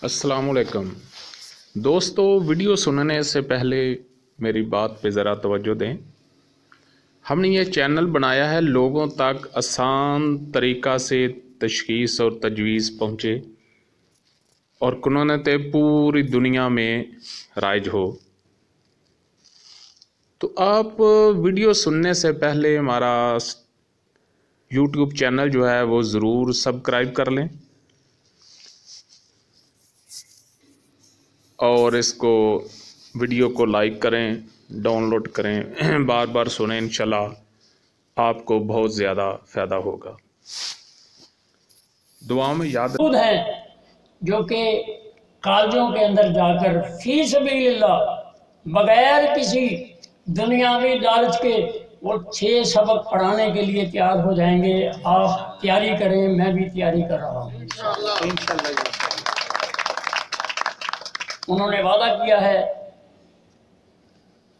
अस्सलाम वालेकुम दोस्तों, वीडियो सुनने से पहले मेरी बात पे ज़रा तवज्जो दें। हमने ये चैनल बनाया है लोगों तक आसान तरीक़ा से तशख़ीस और तजवीज़ पहुँचे और कुनूनत पूरी दुनिया में राइज हो। तो आप वीडियो सुनने से पहले हमारा यूट्यूब चैनल जो है वो ज़रूर सब्सक्राइब कर लें और इसको वीडियो को लाइक करें, डाउनलोड करें, बार बार सुनें। इंशाल्लाह आपको बहुत ज़्यादा फ़ायदा होगा। दुआ में याद है जो कि कॉलेजों के अंदर जाकर फी सबीलिल्लाह बगैर किसी दुनियावी लालच के वो 6 सबक पढ़ाने के लिए तैयार हो जाएंगे। आप तैयारी करें, मैं भी तैयारी कर रहा हूँ इंशाल्लाह। उन्होंने वादा किया है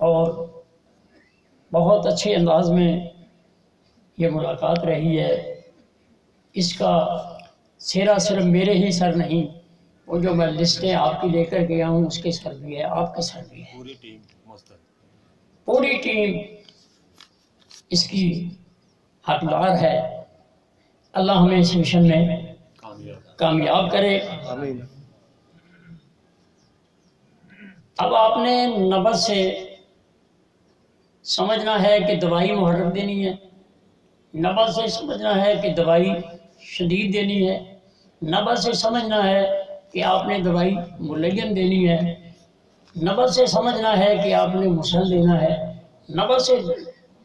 और बहुत अच्छे अंदाज में ये मुलाकात रही है। इसका सिरा सिर्फ मेरे ही सर नहीं, वो जो मैं लिस्टें आपकी लेकर गया हूँ उसके सर भी है, आपके सर भी है। पूरी टीम इसकी हकदार है। अल्लाह हमें इस मिशन में कामयाब करे। अब आपने नबज से समझना है कि दवाई मुहर्रक देनी है, नबज से समझना है कि दवाई शदीद देनी है, नबज से समझना है कि आपने दवाई मुलय्यन देनी है, नबज से समझना है कि आपने मुसल देना है, नबज से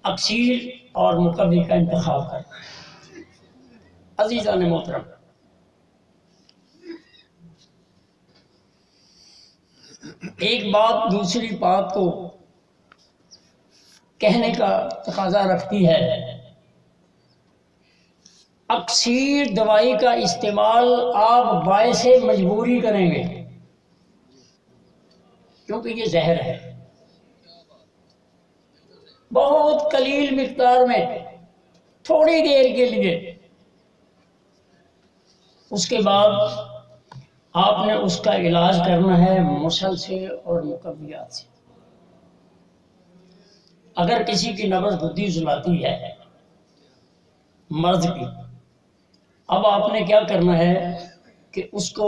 अक्सीर और मुकव्वी का इंतखाब करना है। अज़ीज़ान मोहतरम, एक बात दूसरी बात को कहने का तकाजा रखती है। अक्सीर दवाई का इस्तेमाल आप बायसे मजबूरी करेंगे क्योंकि ये जहर है। बहुत कलील मिक़दार में थोड़ी देर के लिए, उसके बाद आपने उसका इलाज करना है मुसल से और मुकव्वियात से। अगर किसी की नब्ज़ बुद्धि जुलाती है मर्द की, अब आपने क्या करना है कि उसको,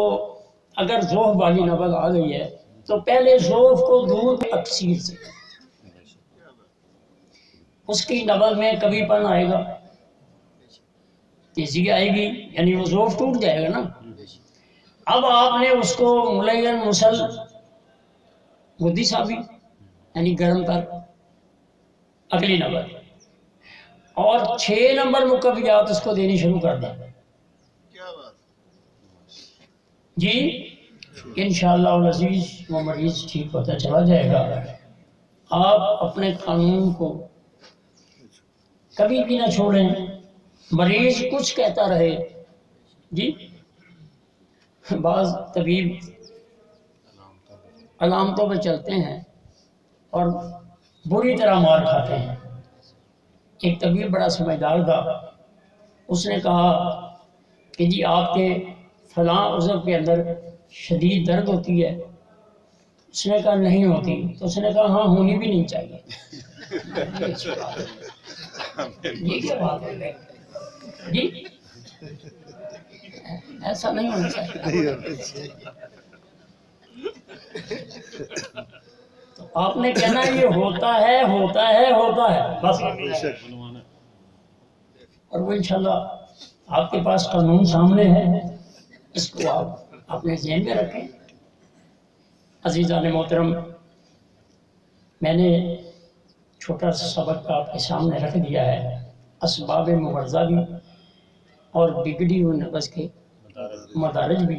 अगर ज़ोफ़ वाली नब्ज़ आ गई है तो पहले ज़ोफ़ को दूर अक्सीर से, उसकी नब्ज़ में कभीपन आएगा, तेजी आएगी, यानी वो ज़ोफ़ टूट जाएगा ना। अब आपने उसको मुलय्यन मुसल बुद्धि साबी यानी गर्म कर अगली नंबर और 6 नंबर मुकव्वियात उसको देनी शुरू कर दें जी। इंशाअल्लाह अज़ीज़ वो मरीज ठीक होता चला जाएगा। आप अपने कानून को कभी भी ना छोड़ें। मरीज कुछ कहता रहे जी, बाज़ तबीब अलामतों पे चलते हैं और बुरी तरह मार खाते हैं। एक तबीब बड़ा समझदार था, उसने कहा कि जी आपके फलां उज़्व के अंदर शदीद दर्द होती है। उसने कहा नहीं होती, तो उसने कहा हाँ होनी भी नहीं चाहिए। ये क्या बात है जी, ऐसा नहीं होना चाहिए। तो आपने कहना ये होता है होता है होता है बस। और वो इंशाल्लाह आपके पास कानून सामने है, इसको आप अपने ज़हन में रखें। अज़ीज़ान मोहतरम, मैंने छोटा सा सबक आपके सामने रख दिया है, असबाब मुवर्ज़ा भी और बिगड़ी हुई नब्ज़ के मदारिज भी।